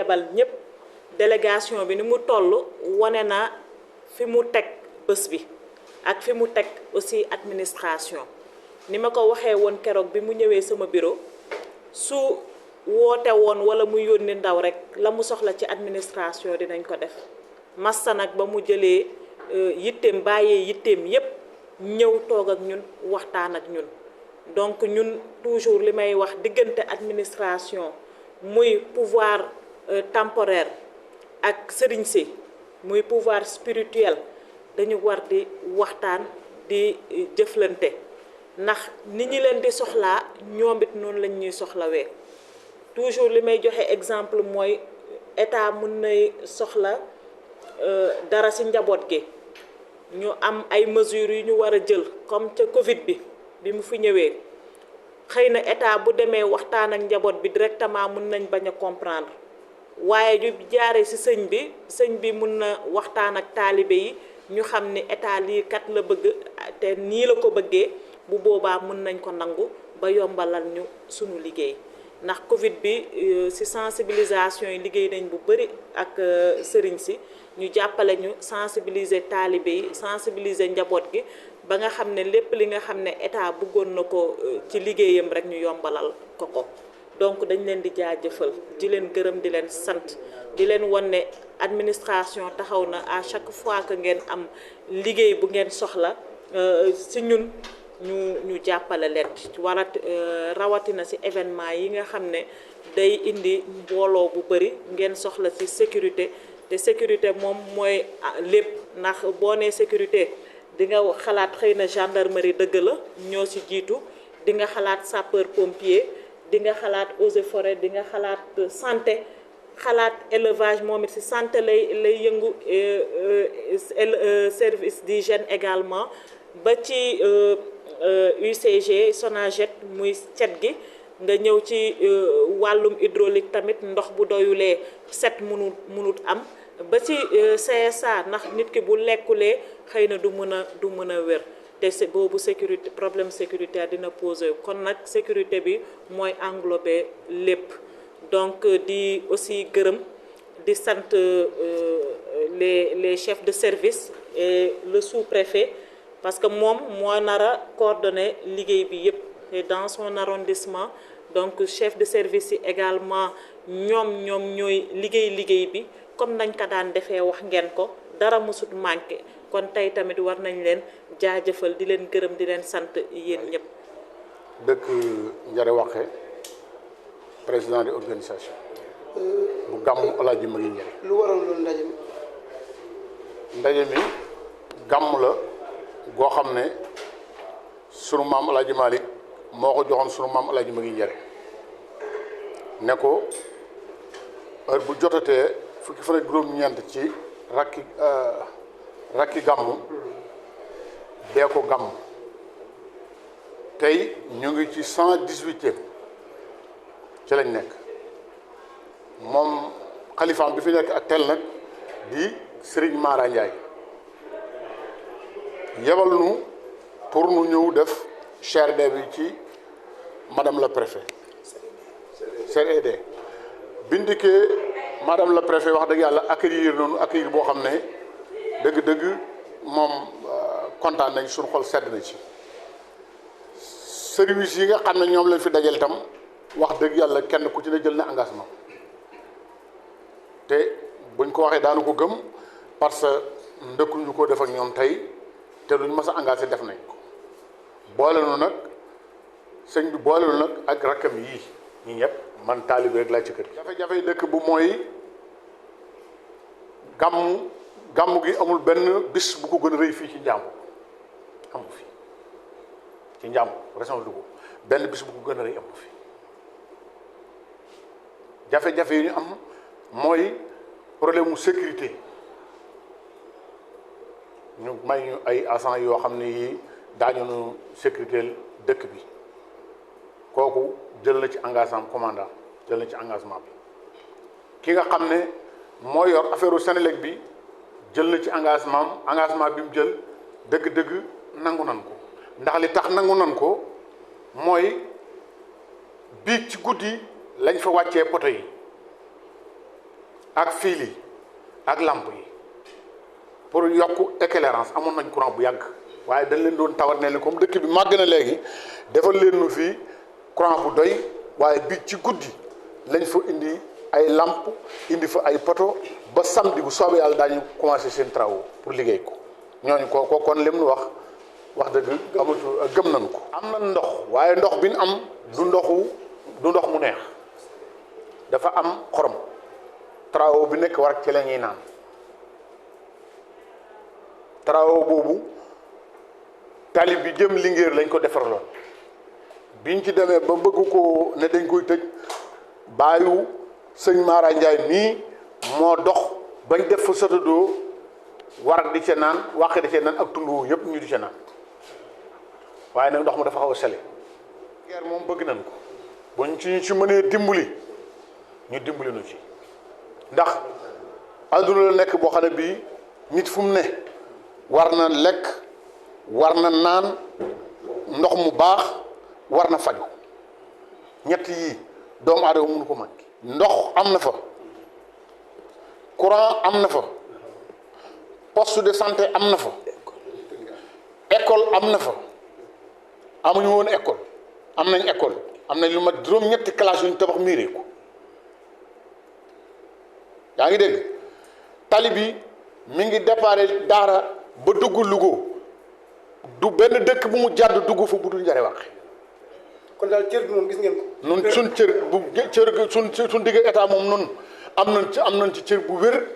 yebal ñëpp délégation bi ni mu toll wane na fi mu teg bés bi ak fi mu teg aussi administration ni ma ko waxee woon keroog bi mu ñëwee sama bureau su woote woon wala mu yónni ndaw rek la mu soxla ci administration dinañ ko def massa nag ba mu jëlee yitteem bàyyee yitteem yépp ñëw toog ak ñun waxtaan ak ñun donc ñun toujours li may wax diggante administration muy pouvoir temporaire ak sëriñ si muy pouvoir spirituel dañu war di waxtaan di jëflante ndax ni ñi leen di soxlaa ñoom it noonu lañ ñuy soxlawee toujours li may joxe exemple mooy état mun nay soxla dara ci njaboot gi ñu am ay mesures yu ñu war a jël comme ca Covid bi mu fi ñëwee xëy na état bu demee waxtaan ak njaboot bi directement mun nañ bañ a comprendre waaye ñu jaaree ci sëñ bi mun na waxtaan ak taalibe yi ñu xam ni état lii kat la bëgg te nii la ko bëggee bu boobaa mun nañ ko nangu ba yombalal ñu sunu liggéey ndax Covid bi ci sensibilisation yi liggéey nañ bu bari ak sëriñ si ñu jàppale ñu sensibiliser taalibe yi sensibiliser njaboot gi ba nga xam ne lépp li nga xam ne état bëggoon na ko ci liggéeyam rek ñu yombalal ko donc dañ leen di jaajëfal di leen gërëm di leen sant di leen wan ne administration taxaw na à chaque fois que ngeen am liggéey bu ngeen soxla ci ñun ñu jàppale leen rawatina ci événement yi nga xam ne day indi mbooloo bu bari ngeen soxla ci sécurité te sécurité moom mooy lépp ndax boo nee sécurité di nga xalaat xëy na gendarmerie dëgg la ñoo ci jiitu di nga xalaat sapeur pompier di nga xalaat eaux et forêt di nga xalaat santé xalaat élevage moom it ci santé lay yëngu service d'hygiène également ba ci UCG Sonaged muy cet gi nga ñëw ci wàllum hydraulique tamit ndox bu doyulee set munut am ba ci CSA ndax nit ki bu lekkulee xëy na du mën a wér te boobu sécurité problème sécuritaire dina posé kon nag sécurité bi mooy englober lépp donc di aussi gërëm di sant les chefs de service et le sous-préfet parce que moom moo nar a coordonner liggéey bi yépp et dans son arrondissement donc chef de service yi également ñoom ñooy liggéey bi comme nañ ko daan defee wax ngeen ko dara mësut manqué kon tey tamit war nañ leen jaajëfal di leen gërëm di leen sant yéen ñëpp. dëkk Njare Waxe président de organisation bu gàmmu Alaaji Magi Njare. lu waral loolu ndaje mi gàmm la goo xam ne sunu maam Alaaji Malick moo ko joxoon sunu maam Alaaji Magi Njare ne ko heure bu jotatee fukki fan ak juróom-ñeent ci rakki gàmmu dee ko gàmm tey ñu ngi ci 118e ci lañ nekk moom xalifaam bi fi nekk ak tel nag di Serigne Mara Ndiaye yebal nu pour nu ñëw def CRD bi ci madame la préfet CRD bindikee madame la préfet wax dëgg yàlla accueillir noonu accueillir boo xam ne dëgg-dëgg moom kontaan nañ suñu xol sedd na ci service yi nga xam ne ñoom lañ fi dajal itam wax dëgg yàlla kenn ku ci ne jël na engagement te buñ ko waxee daanu ko gëm parce que ndëkkuñu ko def ak ñoom tey te luñ mas a engagé def nañ ko boole nu nag sëñ bi boole nu nag ak rakkam yii ñi ñëpp man taalibe rek laa ci kër jafe-jafe dëkk bu mooy gàmmu gi amul benn bis bu ko gën a rëy fii ci Njàmbur amu fi ci Njàmbur région de Louga benn bis bu ko gën a rëy amu fi jafe-jafe yi ñu am mooy problème mu sécurité ñu may ñu ay agents yoo xam ne yii daañu nu sécurité dëkk bi kooku jël na ci engagement commandant jël na ci engagement bi ki nga xam ne moo yor affaire Senelec bi jël na ci engagement bi mu jël dëgg-dëgg nangu nan ko ndax li tax nangu nan ko mooy biig ci guddi lañ fa wàccee poto yi ak fil yi ak lampe yi pour yokk éclairance amoon nañ courant bu yàgg waaye dañ leen doon tawat ne leen comme dëkk bi màgg na léegi defal leen nu fii courant bu doy waaye bi ci guddi lañ fa indi ay lampe indi fa ay poto ba samedi bu soobee yàlla daañu commencé seen travaux pour liggéey ko ñooñu ko kon lim nu wax dëgg amatu gëm nañu ko. am na ndox waaye ndox bi ñu am du ndox mu neex dafa am xorom travaux bi nekk war ci la ñuy naan travaux boobu tali bi jëm Linguère lañ ko defaraloon biñ ci demee ba bëgg ko ne dañ koy tëj baayu sëñ Mara Ndiaye nii moo dox bañ def fa satadoo war di ca naan wàq di ca naan ak tund woowu yëpp ñu di ca naan waaye nag ndox mu dafa xaw a sele guerre moom bëgg nañ ko buñ ci mënee dimbali ñu dimbali nu ci ndax àdduna la nekk boo xam ne bii nit fu mu ne war na lekk war na naan ndox mu baax war na faju ñett yii doomu aadama mënu ko manqué ndox am na fa courant am na fa poste de santé am na fa école am na fa amuñu woon école am nañ école am nañ lu mat juróom-ñetti classe yu ñu tabax miiree ko yaa ngi dégg tali bi mi ngi déparé daara ba dugg Louga du benn dëkk bu mu jàdd dugg fa bu dul njare wax kon daal cër bi moom gis ngeen ko. nun suñ cër bu cër suñ digg état moom nun am nañ ci cër bu wér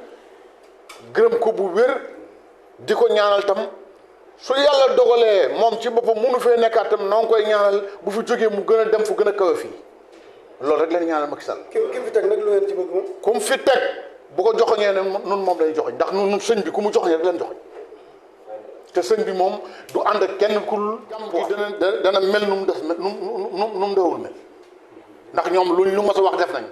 gërëm ko bu wér di ko ñaanal tam su yàlla dogalee moom ci boppam mënu fee nekkaat tam noo ngi koy ñaanal bu fi jógee mu gën a dem fu gën a kawe fii loolu rek leen ñaanal Macky Sall. ki fi teg nag lu ngeen ci bëgg moom. ku mu fi teg bu ko joxoñee ne nun moom lañu joxoñ ndax nun sëñ bi ku mu joxoñee rek leen joxoñ te sëñ bi moom du ànd ak kenn ku jàmm gi dana mel nu mu des nu mu dewul mel ndax ñoom lu mas a wax def nañ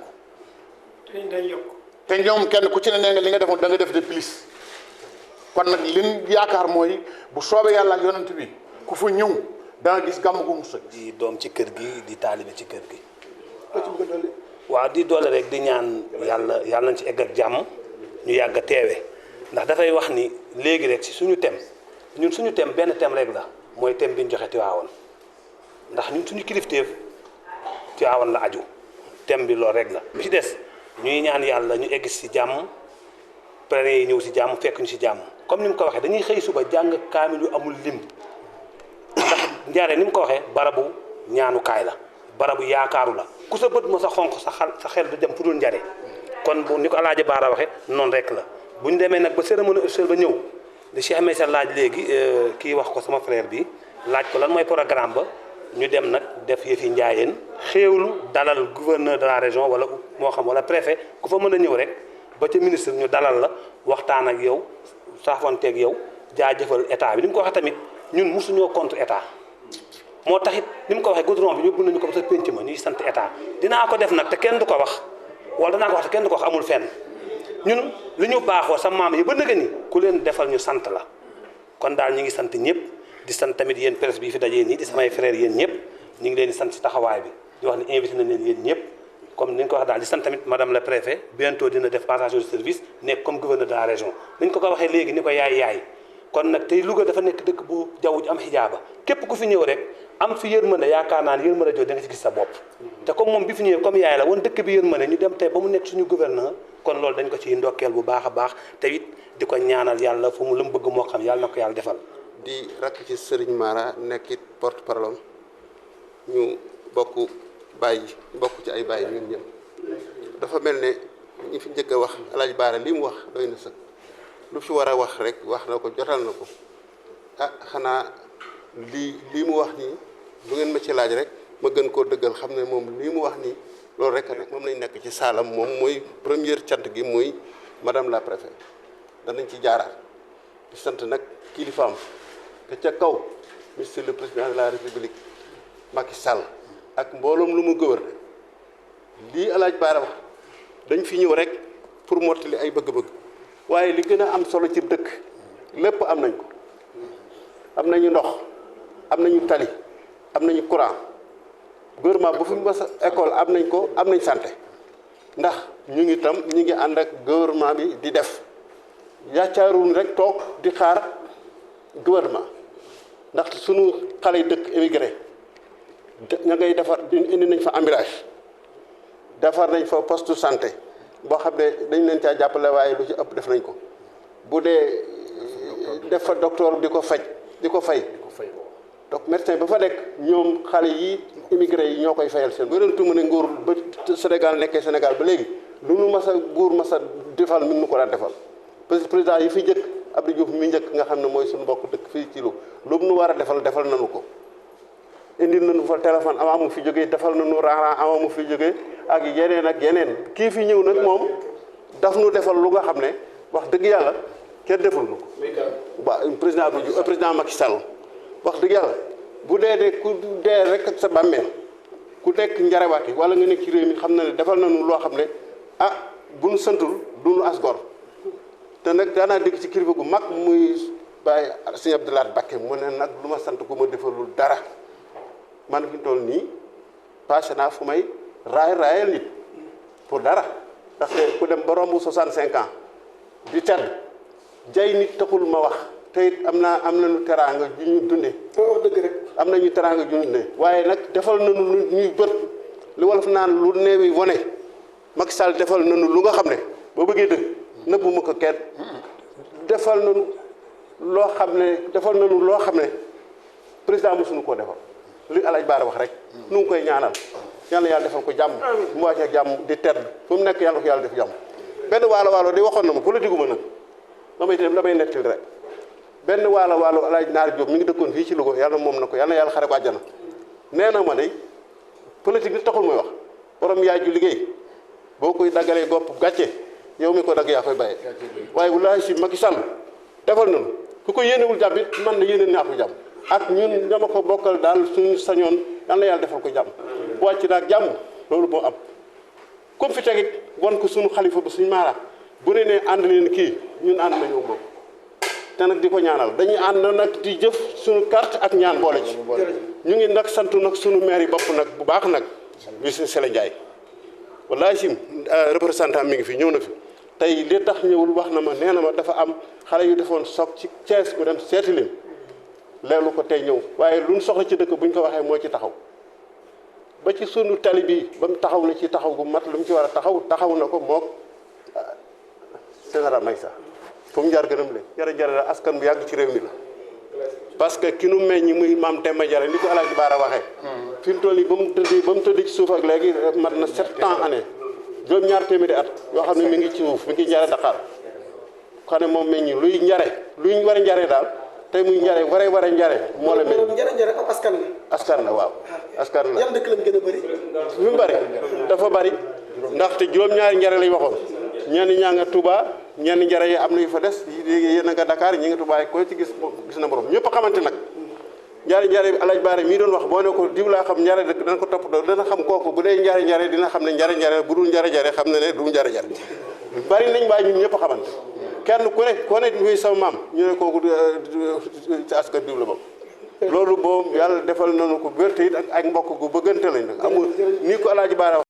ko te ñoom kenn ku ci ne nee nga li nga defoon da nga def de plus kon nag liñ yaakaar mooy bu soobee yàlla ak yonent bi ku fa ñëw danga gis gàmm gu mu sëñ di doom ci kër gi di taalibe ci kër gi waaw di doole rek di ñaan yàlla nañ ci egg ak jàmm ñu yàgg a teewe ndax dafay wax ni léegi rek si suñu thème ñun suñu thème benn thème rek la mooy thème bi ñu joxe Tiwaawan ndax ñun suñu kilifteef Tiwaawan la aju thème bi loolu rek la bi ci des ñuy ñaan yàlla ñu egg si jàmm pèlerins yi ñëw si jàmm fekk ñu si jàmm comme ni mu ko waxee dañuy xëy suba jàng kaamil yu amul lim ndax njaare ni mu ko waxee barabu ñaanukaay la barabu yaakaaru la ku sa bët moo sa xonq sa xel du dem fu dul njare kon bu ni ko Alaaji Baara waxee noonu rek la bu ñu demee nag ba cérémonie officielle ba ñëw li Cheikh Meissa laaj léegi kii wax ko sama frère bi laaj ko lan mooy programme ba ñu dem nag def yëfi njaayeen xéewlu dalal gouverneur de la région wala moo xam wala préfet ku fa mën a ñëw rek ba ca ministre ñu dalal la waxtaan ak yow saafonteeg yow jaajëfal état bi ni mu ko waxee tamit ñun mosuñoo contre état moo taxit ni mu ko waxee goudron bi yóbbu nañu ko ba sa pénc ma ñuy sant état dinaa ko def nag te kenn du ko wax wala danaa ko wax te kenn du ko wax amul fenn ñun li ñu baaxoo sa maam yi ba nëgë ni ku leen defal ñu sant la kon daal ñu ngi sant ñëpp di sant tamit yéen presse bi fi dajee nii di samay frères yéen ñëpp ñu ngi leen di sant si taxawaay bi di wax ne invité nañ leen yéen ñëpp comme ni nga ko wax daal di sant tamit madame le préfet bientôt dina def passation de service nekk comme gouverneur de la région ni ñu ko waxee léegi ni ko yaay kon nag tey Louga dafa nekk dëkk bu jaww ji am xijaaba képp ku fi ñëw rek am fi yërmande yaakaar naa ne yërmande jooju da nga ci gis sa bopp te comme moom bi fi ñëwee comme yaay la woon dëkk bi yërmande ñu dem tey ba mu nekk suñu gouverneur kon loolu dañ ko ciy ndokkeel bu baax a baax te it di ko ñaanal yàlla fu mu la mu bëgg moo xam yàlla na ko yàlla defal. di rakk ci Serigne Mara nekkit porte parole ñu bokk ci ay bàyyi ñun ñëpp dafa mel ne ñi fi njëkk a wax El Hadj Baara li mu wax doy na sëkk lu fi war a wax rek wax na ko jotal na ko ah xanaa lii mu wax nii bu ngeen ma ci laaj rek ma gën koo dëggal xam ne moom lii mu wax nii loolu rek nag moom lañ nekk ci saalam moom mooy première cant gi muy madame la préfet danañ ci jaaraat di sant nag kilifaam te ca kaw monsieur le président de la république Macky Sall ak mbooloom lu mu gouverner lii El Hadj Baara wax dañ fi ñëw rek pour mottali ay bëgg-bëgg waaye li gën a am solo ci dëkk lépp am nañ ko am nañu ndox am nañu tali am nañu courant gouvernement bu fi mos a école am nañ ko am nañ santé ndax ñu ngi ànd ak gouvernement bi di def yaacaaruñ rek toog di xaar gouvernement ndax sunu xale yi dëkk émigré ña ngay defar indi nañ fa ambulance defar nañ fa poste de santé boo xam ne dañ leen caa jàppale waaye lu ci ëpp def nañ ko bu dee def fa docteur di ko fay donc médecin ba fa nekk ñoom xale yi immigré yi ñoo koy fayal seen gënantu mu ne nguur ba Sénégal nekkee Sénégal ba léegi lu nu mas a nguur mas a defal mi nu ko daan defal parce que président yi fi njëkk Abdou Diouf mi njëkk nga xam ne mooy suñu mbokk dëkk fii ci lu mu nu war a defal nañu ko indil nañu fa téléphone avant mu fi jógee defal nañu raaraan avant mu fi jógee ak yeneen kii fi ñëw nag moom daf nu defal lu nga xam ne wax dëgg yàlla kenn defal nu ko waaw président Macky Sall wax dëgg yàlla bu dee ku dee rek ak sa bàmmeel ku nekk njarewaati wala nga nekk ci réew mi xam na ne defal nañu loo xam ne bu nu santul du nu asgor te nag daanaa dégg ci kilifa gu mag muy bàyyi sëñ Abdoulaye Bakke mu ne nag lu ma sant ku ma defalul dara man fi toll nii passé naa fu may raayal nit pour dara ndaxte ku dem ba romb 65 ans di tedd jay nit taxul ma wax te it am nañu teraanga ju ñu dundee. wax dëgg rek am nañu teraanga ju ñu dundee waaye nag defal nañu ñuy bët li wolof naan lu neewi wone Macky Sall defal nañu lu nga xam ne boo bëggee dëgg nëbbu ma ko kenn defal nañu loo xam ne président mosuñu koo defal li El Hadj Bara wax rek nu ngi koy ñaanal yàlla defal ko jàmm mu wàcc ak jàmm di tedd fu mu nekk yàlla ko yàlla def jàmm benn waalo di waxoon na ma politique ma nag damay nettali rek benn waalo El Hadj Naar Diop mi ngi dëkkoon fii ci Louga yàlla moom na ko yàlla xare ko àjjana nee na ma day politique bi taxul muy wax borom yaay ju liggéey boo koy daggalee gopp gàcce yow mi ko dagg yaa koy bàyyee waaye wallaahi si Macky Sall defal nañu ku ko yéenewul jàmm it man na yéene naa ko jàmm ak ñun dama ko bokkal daal suñu sañoon yàlla defal ko jàmm wàcc naag jàmm loolu moo am comme fi tegit wan ko suñu xalifa ba suñu maara bu ne nee ànd leen kii ñun ànd nañoo moom te nag di ko ñaanal dañuy ànd nag di jëf suñu carte ak ñaan boole ci ñu ngi nag santu nag suñu maire yi bopp nag bu baax nag bi si Sele Ndiaye wallaay sim représentant mi ngi fi ñëw na fi tey li tax ñëwul wax na ma nee na ma dafa am xale yu defoon soog ci Thiès mu dem seeti leen leelu ko tey ñëw waaye lu ñu soxla ci dëkk bu ñu ko waxee moo ci taxaw ba ci sunu tali bi ba mu taxaw na ci taxaw gu mat lu mu ci war a taxaw na ko moog général Maysa fu mu jaar gënam leen jare askan bu yàgg ci réew mi la parce que ki nu meññ muy maam Demba Jare ni ko El Hadj Bara waxee fi mu toll nii ba mu tëdd ci suuf ak léegi mat na 7 ans année juróom-ñaar téeméeri at yoo xam ne mi ngi ci suuf mi ngi njare Dakar xam ne moom meññ luy war a njare daal tey muy njare war a njare moo la mel. njare am askan la. askan la waaw askan la. yan dëkk la mu gën a bëri. fi mu bëri dafa bëri ndaxte juróom-ñaari njare lañ waxoon ñenn ñaa nga Touba ñenn njare yi am na yu fa des yéen a nga Dakar ñi nga Touba ko ci gis na borom ñëpp a xamante nag njare bi El Hadj Bara mii doon wax boo ne ko diw laa xam njare dëkk dana ko toppatoo dana xam kooku bu dee njare dina xam ne njare bu dul njare xam na ne du njare bari nañ waaye ñun ñëpp a xamante kenn ku ne muy sama maam ñu ne kooku ci askan diw la bokk loolu boobu yàlla defal nañu ko wérte it ak mbokk gu bëggante lañ nag amul ni ko El Hadj Bara